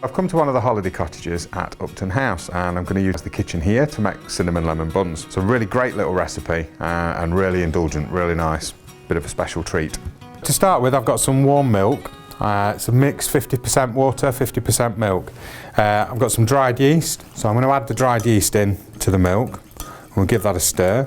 I've come to one of the holiday cottages at Upton House and I'm going to use the kitchen here to make cinnamon lemon buns. It's a really great little recipe and really indulgent, really nice. Bit of a special treat. To start with, I've got some warm milk. It's a mix, 50% water, 50% milk. I've got some dried yeast, so I'm going to add the dried yeast in to the milk. We'll give that a stir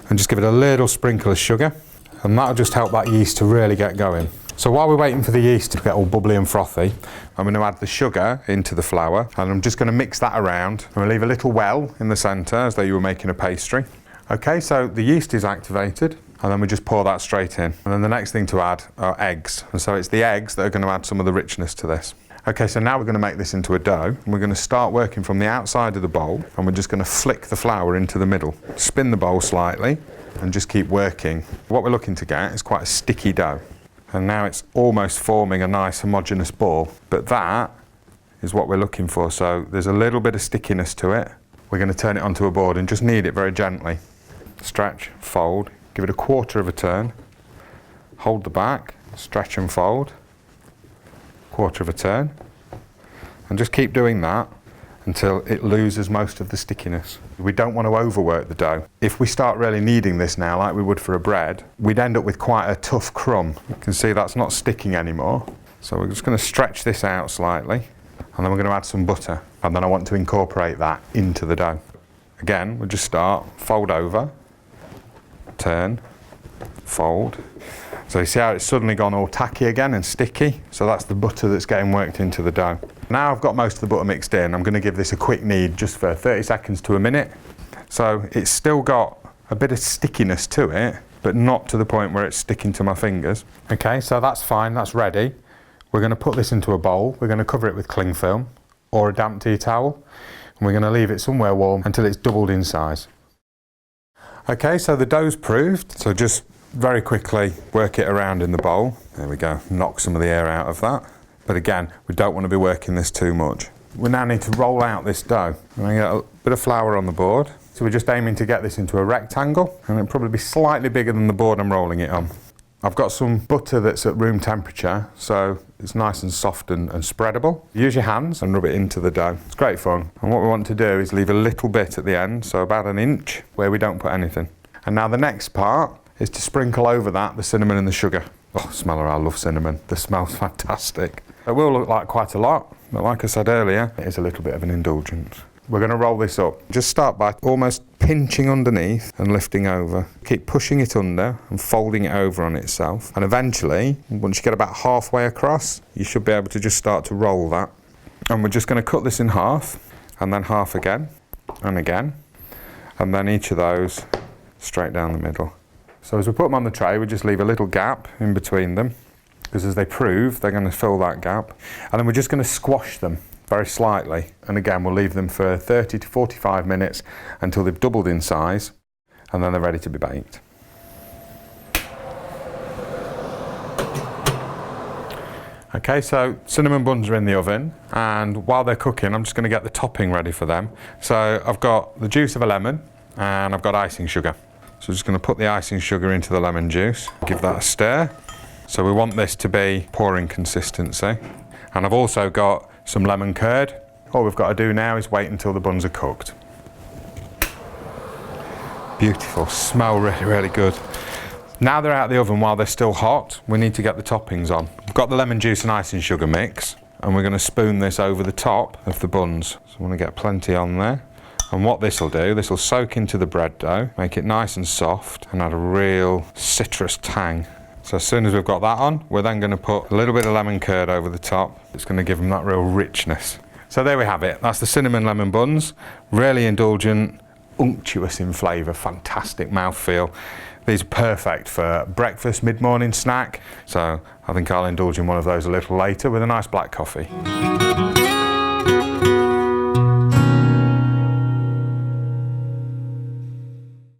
and just give it a little sprinkle of sugar, and that'll just help that yeast to really get going. So while we're waiting for the yeast to get all bubbly and frothy, I'm going to add the sugar into the flour, and I'm just going to mix that around. I'm going to leave a little well in the centre as though you were making a pastry. Okay, so the yeast is activated, and then we just pour that straight in. And then the next thing to add are eggs, and so it's the eggs that are going to add some of the richness to this. Okay, so now we're going to make this into a dough, and we're going to start working from the outside of the bowl, and we're just going to flick the flour into the middle. Spin the bowl slightly, and just keep working. What we're looking to get is quite a sticky dough. And now it's almost forming a nice homogeneous ball, but that is what we're looking for. So there's a little bit of stickiness to it. We're going to turn it onto a board and just knead it very gently. Stretch, fold, give it a quarter of a turn, hold the back, stretch and fold, quarter of a turn, and just keep doing that until it loses most of the stickiness. We don't want to overwork the dough. If we start really kneading this now like we would for a bread, we'd end up with quite a tough crumb. You can see that's not sticking anymore. So we're just going to stretch this out slightly, and then we're going to add some butter, and then I want to incorporate that into the dough. Again, we'll just start, fold over, turn, fold. So you see how it's suddenly gone all tacky again and sticky? So that's the butter that's getting worked into the dough. Now I've got most of the butter mixed in, I'm going to give this a quick knead just for 30 seconds to a minute. So it's still got a bit of stickiness to it, but not to the point where it's sticking to my fingers. Okay, so that's fine, that's ready. We're going to put this into a bowl, we're going to cover it with cling film or a damp tea towel, and we're going to leave it somewhere warm until it's doubled in size. Okay, so the dough's proved, so just very quickly work it around in the bowl. There we go, knock some of the air out of that. But again, we don't want to be working this too much. We now need to roll out this dough. I'm going to get a bit of flour on the board. So we're just aiming to get this into a rectangle, and it'll probably be slightly bigger than the board I'm rolling it on. I've got some butter that's at room temperature, so it's nice and soft and spreadable. Use your hands and rub it into the dough. It's great fun. And what we want to do is leave a little bit at the end, so about an inch, where we don't put anything. And now the next part is to sprinkle over that the cinnamon and the sugar. Oh, smeller, I love cinnamon. The smell's fantastic. It will look like quite a lot, but like I said earlier, it is a little bit of an indulgence. We're going to roll this up. Just start by almost pinching underneath and lifting over. Keep pushing it under and folding it over on itself. And eventually, once you get about halfway across, you should be able to just start to roll that. And we're just going to cut this in half, and then half again, and again. And then each of those straight down the middle. So as we put them on the tray, we just leave a little gap in between them, because as they prove, they're going to fill that gap. And then we're just going to squash them very slightly. And again, we'll leave them for 30 to 45 minutes until they've doubled in size, and then they're ready to be baked. Okay, so cinnamon buns are in the oven, and while they're cooking, I'm just going to get the topping ready for them. So I've got the juice of a lemon, and I've got icing sugar. So I'm just going to put the icing sugar into the lemon juice, give that a stir. So we want this to be pouring consistency. And I've also got some lemon curd. All we've got to do now is wait until the buns are cooked. Beautiful, smell really, really good. Now they're out of the oven while they're still hot, we need to get the toppings on. We've got the lemon juice and icing sugar mix, and we're going to spoon this over the top of the buns. So I want to get plenty on there. And what this will do, this will soak into the bread dough, make it nice and soft, and add a real citrus tang. So as soon as we've got that on, we're then going to put a little bit of lemon curd over the top. It's going to give them that real richness. So there we have it. That's the cinnamon lemon buns. Really indulgent, unctuous in flavour, fantastic mouthfeel. These are perfect for breakfast, mid-morning snack. So I think I'll indulge in one of those a little later with a nice black coffee.